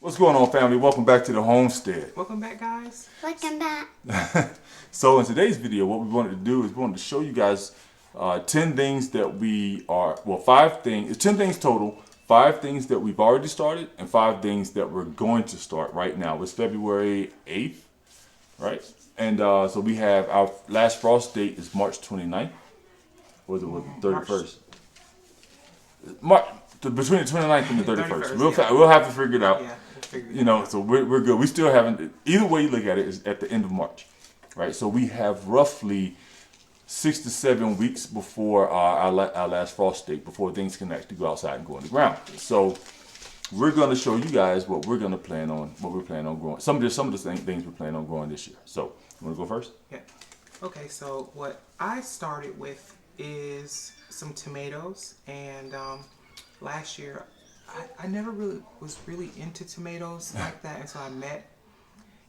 What's going on, family? Welcome back to the homestead. Welcome back, guys. Welcome back. So in today's video, what we wanted to do is we wanted to show you guys 10 things that we are, well, 5 things, it's 10 things total, 5 things that we've already started and 5 things that we're going to start right now. It's February 8th, right? And so we have our last frost date is March 29th. Or is it 31st? Between the 29th and the 31st. We'll have to figure it out. Yeah, we'll figure it out. You know, so we're good. We still haven't, either way you look at it, is at the end of March, right? So we have roughly 6 to 7 weeks before our last frost date, before things can actually go outside and go in the ground. So we're going to show you guys what we're going to plan on, what we're planning on growing. Some of the things we're planning on growing this year. So you want to go first? Yeah. Okay, so what I started with is some tomatoes, and last year I never really was really into tomatoes like that until I met.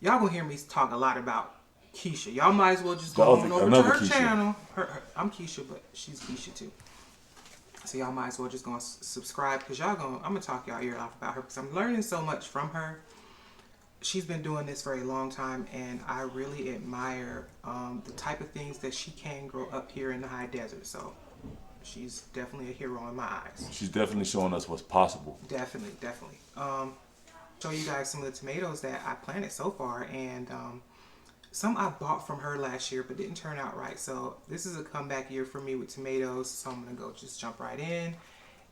Y'all gonna hear me talk a lot about Keisha. Y'all might as well just go on over to her Keisha. channel. I'm Keisha, but she's Keisha too. So y'all might as well just go and subscribe, because I'm gonna talk y'all ear off about her, because I'm learning so much from her. She's been doing this for a long time, and I really admire the type of things that she can grow up here in the high desert. So she's definitely a hero in my eyes. She's definitely showing us what's possible. Definitely. Show you guys some of the tomatoes that I planted so far, and some I bought from her last year but didn't turn out right. So this is a comeback year for me with tomatoes. So I'm gonna just jump right in.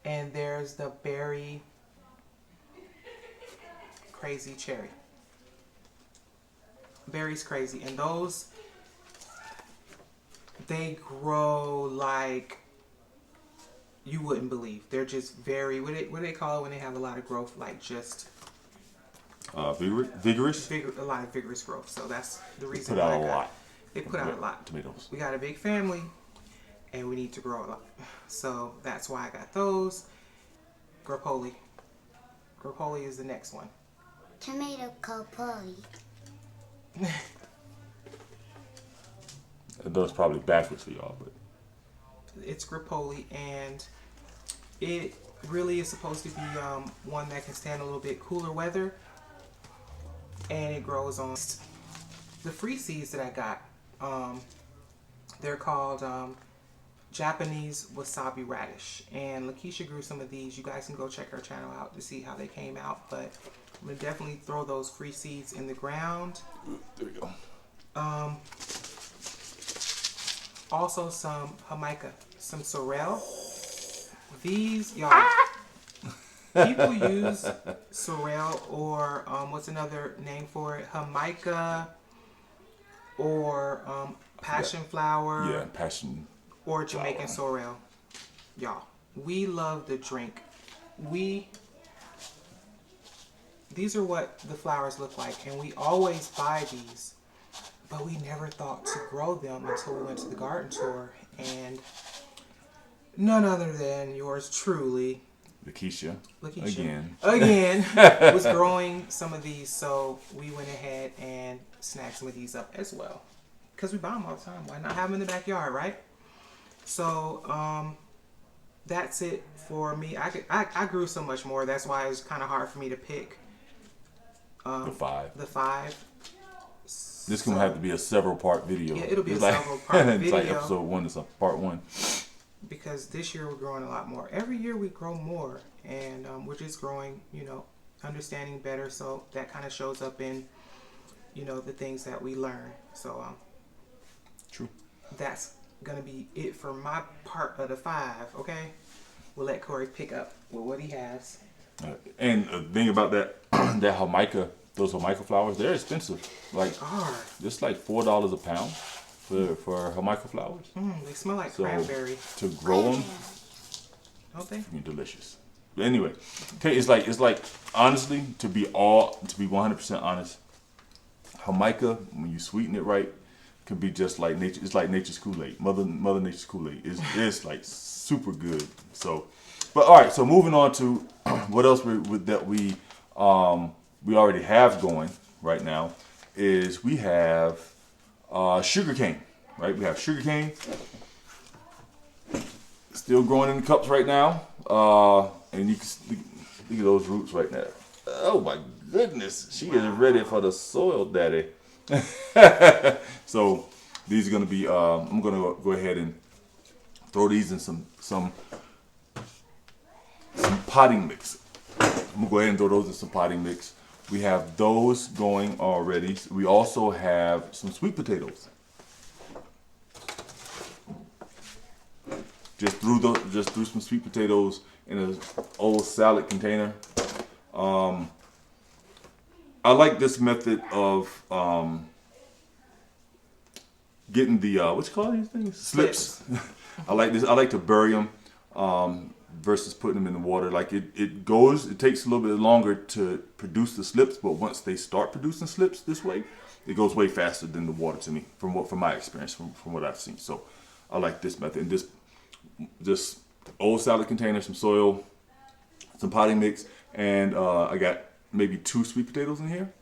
And there's the berry crazy cherry. Berries crazy, and those, they grow like you wouldn't believe. They're just very, what do they call it when they have a lot of growth? Like just Vigorous? a lot of vigorous growth. So that's the reason Put out why a lot. They put out a lot. Tomatoes. We got a big family, and we need to grow a lot. So that's why I got those. Gropoli. Gropoli is the next one. Tomato copoli. Those probably backwards for y'all, but It's Gropoli, and it really is supposed to be one that can stand a little bit cooler weather, and it grows on the free seeds that I got. They're called Japanese wasabi radish, and Lakeisha grew some of these. You guys can go check her channel out to see how they came out, but I'm gonna definitely throw those free seeds in the ground. there we go. Also some jamaica, some sorrel. These, y'all, people use sorrel, or what's another name for it? Jamaica, or passion flower. Yeah, passion. Or Jamaican sorrel. Y'all, we love the drink. These are what the flowers look like, and we always buy these, but we never thought to grow them until we went to the garden tour, and none other than yours truly, Lakeisha. again, was growing some of these. So we went ahead and snagged some of these up as well, because we buy them all the time. Why not have them in the backyard, right? So that's it for me. I grew so much more. That's why it was kind of hard for me to pick The 5. the 5. This gonna have to be a several part video. Yeah, it'll be It's a several part It's like video. episode 1 is part 1. Because this year we're growing a lot more. Every year we grow more, and we're just growing, understanding better. So that kind of shows up in, the things that we learn. So True. that's gonna be it for my part of the 5. Okay, we'll let Corey pick up with what he has. And the thing about that, that Jamaica, those Jamaica flowers, they're expensive. Like, it's like $4 a pound for Jamaica flowers. They smell like So cranberry, to grow them, don't they? delicious. But anyway, okay, it's like honestly, to be 100% honest, Jamaica, when you sweeten it right, can be just like nature. It's like nature's Kool-Aid, Mother Nature's Kool-Aid. It's like super good. So, but all right. So moving on to what else we already have going right now is we have sugarcane. Right, we have sugarcane still growing in the cups right now, and you can look at those roots right now. Oh my goodness, she is ready for the soil daddy. So these are gonna be. I'm gonna go ahead and throw these in some potting mix. I'm gonna go ahead and throw those in some potting mix. We have those going already. We also have some sweet potatoes. Just threw some sweet potatoes in an old salad container. I like this method of getting the what you call these things? Slips. I like this. I like to bury them versus putting them in the water. Like it takes a little bit longer to produce the slips, but once they start producing slips this way, it goes way faster than the water to me, from my experience, from what I've seen. So I like this method. And this old salad container, some soil, some potting mix, and I got maybe 2 sweet potatoes in here.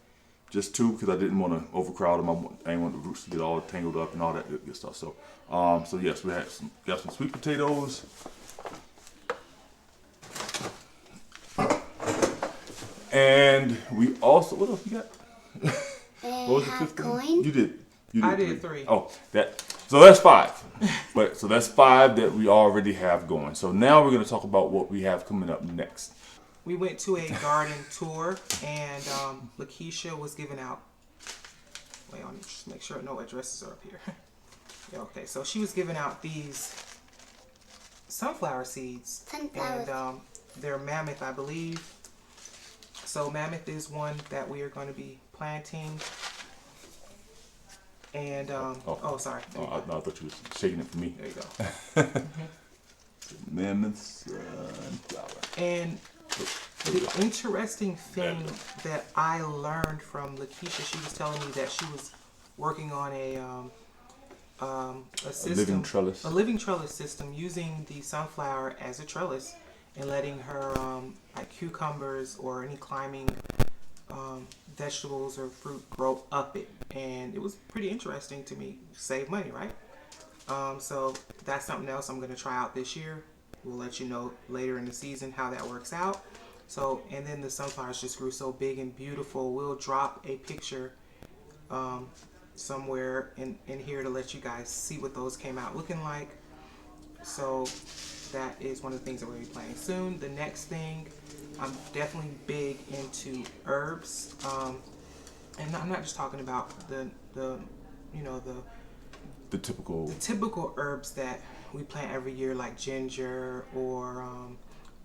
Just 2 because I didn't want to overcrowd them. I didn't want the roots to get all tangled up and all that good stuff. So, so yes, we got some sweet potatoes. And we also, what else we got? What was the fifth thing? You did. I did 3. Oh, so that's 5. So that's 5 that we already have going. So now we're going to talk about what we have coming up next. We went to a garden tour, and Lakeisha was giving out. Wait, let me just make sure no addresses are up here. Yeah, okay, so she was giving out these sunflower seeds, and they're mammoth, I believe. So mammoth is one that we are going to be planting. And sorry. I thought you were shaking it for me. There you go. Mammoth sunflower. And the interesting thing that I learned from Lakeisha, she was telling me that she was working on a system, a living trellis system, using the sunflower as a trellis and letting her like cucumbers or any climbing vegetables or fruit grow up it. And it was pretty interesting to me. Save money, right? So that's something else I'm going to try out this year. We'll let you know later in the season how that works out. So, and then the sunflowers just grew so big and beautiful. We'll drop a picture somewhere in here to let you guys see what those came out looking like. So that is one of the things that we'll be planning soon. The next thing, I'm definitely big into herbs. And I'm not just talking about the typical herbs that we plant every year, like ginger or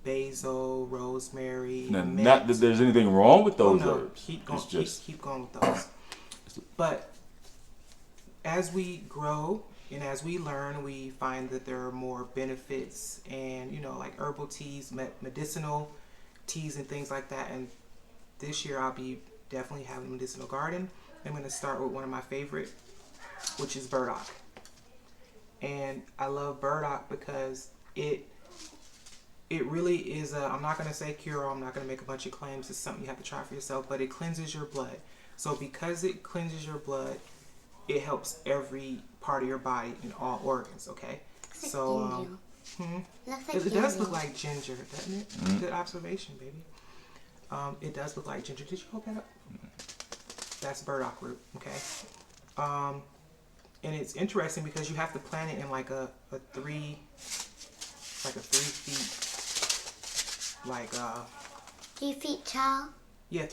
basil, rosemary. Now, mint. not that there's anything wrong with those herbs. Keep going. Keep going with those. But as we grow and as we learn, we find that there are more benefits, and like herbal teas, medicinal teas, and things like that. And this year, I'll be definitely having a medicinal garden. I'm going to start with one of my favorite, which is burdock. And I love burdock because it really is I'm not going to say cure-all. I'm not going to make a bunch of claims. It's something you have to try for yourself, but it cleanses your blood. So because it cleanses your blood, it helps every part of your body and all organs, okay? So it does look like ginger, doesn't it? Mm-hmm. Good observation, baby. It does look like ginger. Did you hold that up? That's burdock root, okay? And it's interesting because you have to plant it in like a 3 feet, like 3 feet tall. Yeah,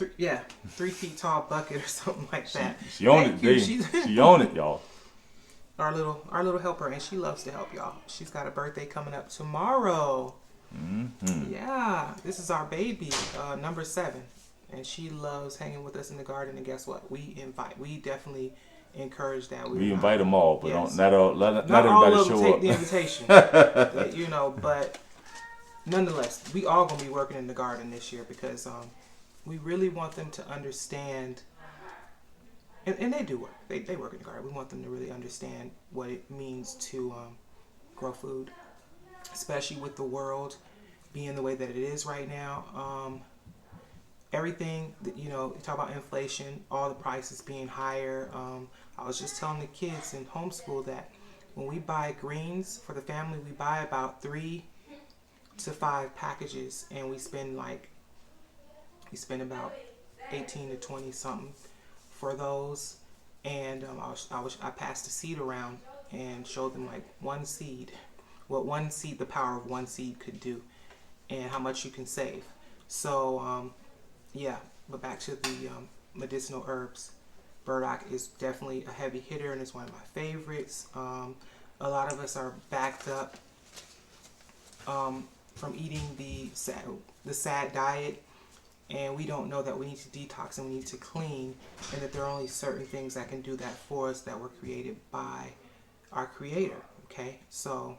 3 feet tall bucket or something like that. She own it, baby. She own it, y'all. Our little helper, and she loves to help y'all. She's got a birthday coming up tomorrow. Mm-hmm. Yeah, this is our baby, number 7, and she loves hanging with us in the garden. And guess what? We definitely encourage that. We invite them all, but yes. not everybody all of show them up. Take the invitation, but nonetheless, we all gonna be working in the garden this year because we really want them to understand, and they do work. They work in the garden. We want them to really understand what it means to grow food, especially with the world being the way that it is right now. Everything that, you talk about inflation, all the prices being higher. I was just telling the kids in homeschool that when we buy greens for the family, we buy about 3 to 5 packages, and we spend about 18 to 20 something for those. And I passed the seed around and showed them like one seed, the power of one seed could do, and how much you can save. So yeah, but back to the medicinal herbs. Burdock is definitely a heavy hitter and it's one of my favorites. A lot of us are backed up from eating the SAD diet, and we don't know that we need to detox and we need to clean, and that there are only certain things that can do that for us that were created by our creator. Okay, so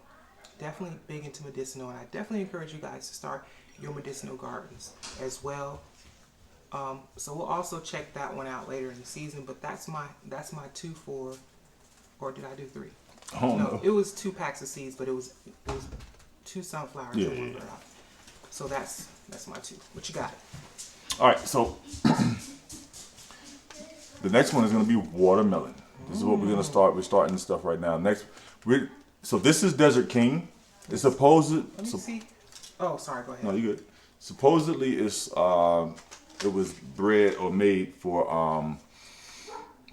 definitely big into medicinal, and I definitely encourage you guys to start your medicinal gardens as well. So we'll also check that one out later in the season, but that's my 2 for, or did I do 3? Oh, No, it was 2 packs of seeds, but it was 2 sunflowers Yeah, and 1 yeah. burdock. So that's my 2. What you got? All right, so the next one is going to be watermelon. This is what we're going to start. We're starting this stuff right now. So this is Desert King. It's supposed. Let me see. Oh, sorry. Go ahead. No, you good. Supposedly, it was bred or made for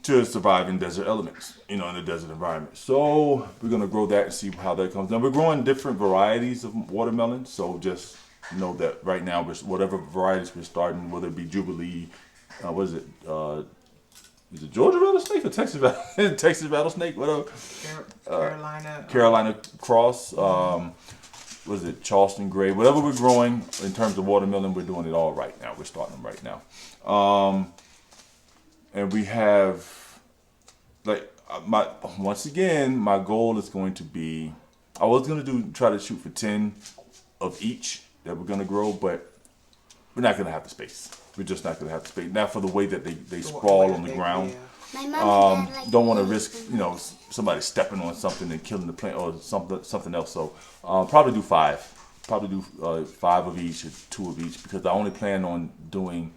to survive in desert elements, in the desert environment. So we're gonna grow that and see how that comes. Now we're growing different varieties of watermelon. So just know that right now, whatever varieties we're starting, whether it be Jubilee, what is it? Is it Georgia rattlesnake or Texas Texas rattlesnake? Whatever. Carolina cross. What is it? Charleston Gray. Whatever we're growing in terms of watermelon, we're doing it all right now. We're starting them right now. And we have, once again, my goal is going to be, I was going to try to shoot for 10 of each that we're going to grow, but we're not going to have the space. We're just not going to have the space. Not for the way that they sprawl on the ground. Yeah. My mom and dad like Don't want to to risk, somebody stepping on something and killing the plant or something else. So probably do 5. Probably do 5 of each or 2 of each, because I only plan on doing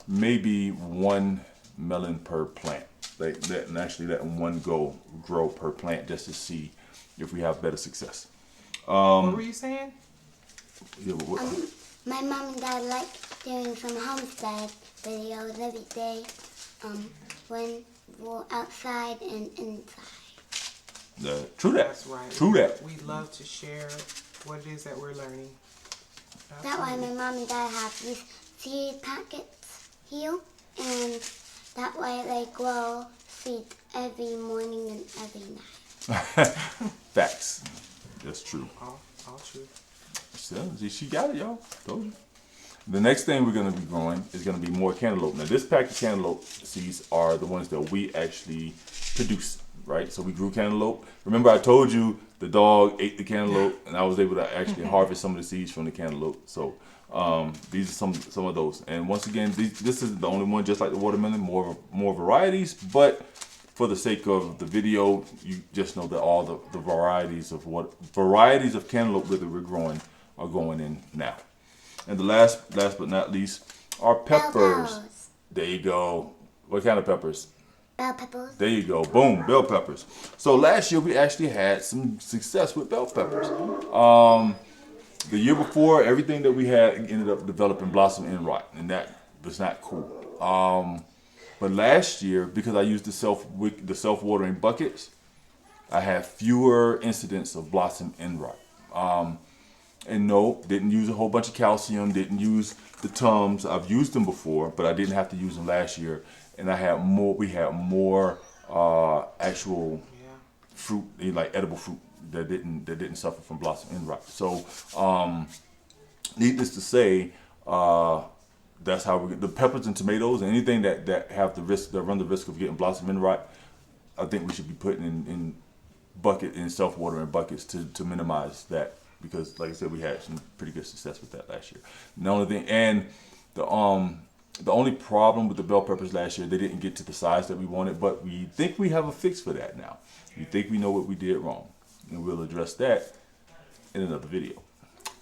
maybe 1 melon per plant. And actually letting 1 grow per plant, just to see if we have better success. What were you saying? Yeah, My mom and dad like doing some homestead videos every day, when we're outside and inside. True that. That's right. True that. We love to share what it is that we're learning. That why my mom and dad have these seed packets here, and that way they grow seeds every morning and every night. Facts. That's true. All true. See, she got it, y'all. Told you. The next thing we're going to be growing is going to be more cantaloupe. Now, this pack of cantaloupe seeds are the ones that we actually produce, right? So we grew cantaloupe. Remember, I told you the dog ate the cantaloupe, and I was able to actually harvest some of the seeds from the cantaloupe. So these are some of those. And once again, this is the only one, just like the watermelon, more varieties. But for the sake of the video, you just know that all the varieties of cantaloupe that we're growing are going in now. And the last but not least are peppers. There you go. What kind of peppers? Bell peppers. There you go. Boom, bell peppers. So last year we actually had some success with bell peppers. The year before, everything that we had ended up developing blossom end rot, and that was not cool. But last year, because I used the self-watering buckets, I had fewer incidents of blossom end rot. And no, didn't use a whole bunch of calcium, didn't use the Tums. I've used them before, but I didn't have to use them last year. And we had more actual fruit, like edible fruit, that didn't suffer from blossom end rot. So needless to say, that's how the peppers and tomatoes and anything that have run the risk of getting blossom end rot, I think we should be putting in self-watering buckets to minimize that. Because, like I said, we had some pretty good success with that last year. And the only problem with the bell peppers last year, they didn't get to the size that we wanted. But we think we have a fix for that now. We think we know what we did wrong, and we'll address that in another video.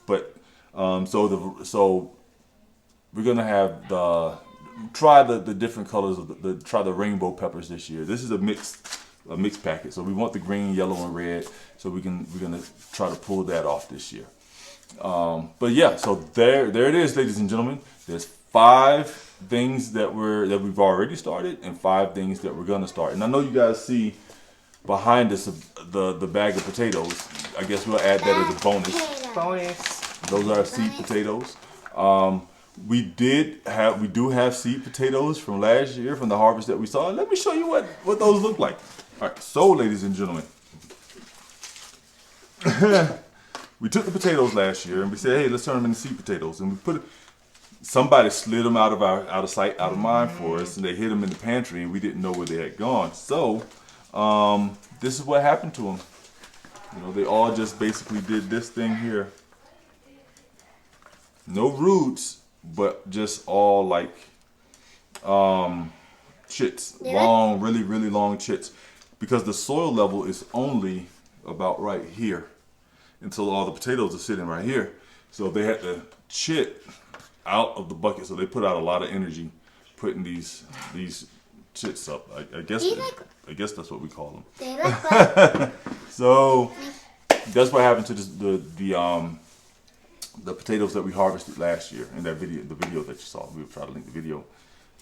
But so we're gonna have try the different colors of try the rainbow peppers this year. This is a mixed packet. So we want the green, yellow, and red. So we're gonna try to pull that off this year. But yeah, so there it is, ladies and gentlemen. There's 5 things that we've already started and 5 things that we're gonna start. And I know you guys see behind us the bag of potatoes. I guess we'll add that as a bonus. Bonus. Those are seed potatoes. We do have seed potatoes from last year from the harvest that we saw. Let me show you what those look like. All right, so ladies and gentlemen, we took the potatoes last year and we said, hey, let's turn them into seed potatoes, and we somebody slid them out of sight, out of mind for us, and they hid them in the pantry, and we didn't know where they had gone. So this is what happened to them. You know, they all just basically did this thing here. No roots, but just all like chits, long, really, really long chits, because the soil level is only about right here, until all the potatoes are sitting right here. So they had to chit out of the bucket, so they put out a lot of energy putting these chits up. I guess that's what we call them. They look like So that's what happened to the potatoes that we harvested last year in that video, the video that you saw. We'll try to link the video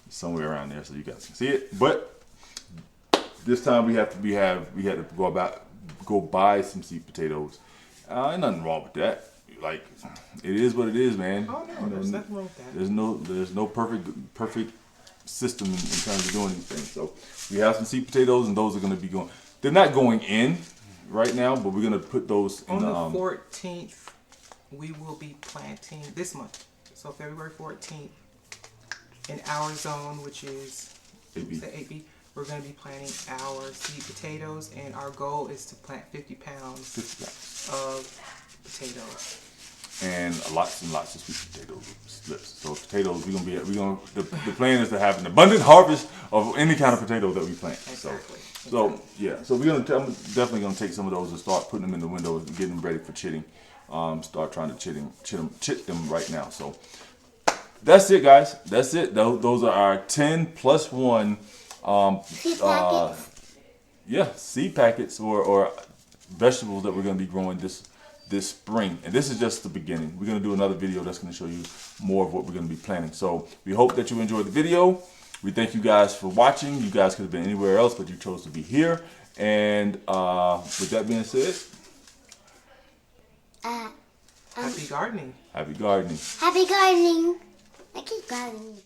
somewhere around there so you guys can see it. But this time we had to go buy some seed potatoes. Ain't nothing wrong with that. Like, it is what it is, man. Oh no, there's nothing wrong with that. There's no perfect system in terms of doing these things. So we have some seed potatoes, and those are going to be going. They're not going in right now, but we're going to put those in on the 14th. We will be planting this month, so February 14th, in our zone, which is 8B. We're going to be planting our seed potatoes, and our goal is to plant 50 pounds of potatoes. And lots and lots of sweet potato slips. So potatoes, the plan is to have an abundant harvest of any kind of potato that we plant. Exactly. So I'm definitely gonna take some of those and start putting them in the window and getting them ready for chitting. Start trying to chit them right now. So that's it, guys. That's it. Those are our 10 plus 1 seed packets. seed packets or vegetables that we're gonna be growing this spring. And this is just the beginning. We're going to do another video that's going to show you more of what we're going to be planning. So we hope that you enjoyed the video. We thank you guys for watching. You guys could have been anywhere else, but you chose to be here. And with that being said, happy gardening. Happy gardening. Happy gardening. I keep gardening.